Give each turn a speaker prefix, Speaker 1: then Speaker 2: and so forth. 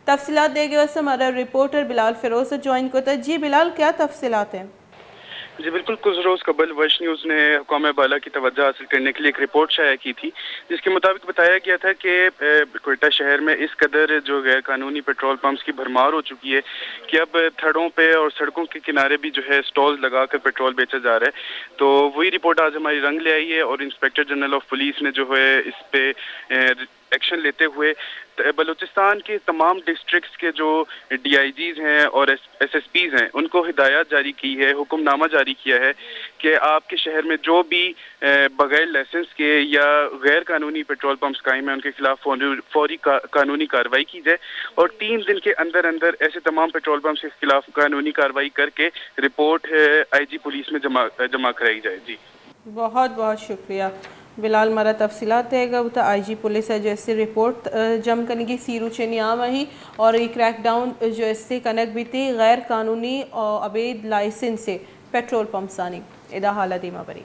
Speaker 1: तफसीलात दे गए हमारा रिपोर्टर बिलाल फिरोज ज्वाइन करता है। जी बिलाल, क्या तफसीलात हैं?
Speaker 2: जी बिल्कुल, कुछ रोज़ कबल वश न्यूज़ ने हुकाम बाला की तवज्जो हासिल करने के लिए एक रिपोर्ट शाया की थी, जिसके मुताबिक बताया गया था कि कोयटा शहर में इस कदर जो गैर कानूनी पेट्रोल पंप्स की भरमार हो चुकी है कि अब थड़ों पे और सड़कों के किनारे भी जो है स्टॉल्स लगा कर पेट्रोल बेचा जा रहा है। तो वही रिपोर्ट आज हमारी रंग ले आई है और इंस्पेक्टर जनरल ऑफ पुलिस ने जो है इस पे एक्शन लेते हुए बलूचिस्तान के तमाम डिस्ट्रिक्ट्स के जो DIGs हैं और SSPs हैं उनको हिदायत जारी की है, हुक्मनामा जारी किया है कि आपके शहर में जो भी बगैर लाइसेंस के या गैर कानूनी पेट्रोल पंप्स कायम हैं उनके खिलाफ फौरी कानूनी कार्रवाई की जाए और 3 दिन के अंदर अंदर ऐसे तमाम पेट्रोल पंप्स के खिलाफ कानूनी कार्रवाई करके रिपोर्ट IG पुलिस में जमा कराई जाए। जी
Speaker 1: बहुत बहुत शुक्रिया बिलाल, मारा तफसीलात देगा वो तो IG पुलिस है जैसे रिपोर्ट जम करने की सीरू चेनियाम ही और ये क्रैकडाउन जो इससे कनक भी थी गैर कानूनी और अवैध लाइसेंस से पेट्रोल पंप सानी इदा हालत बरी।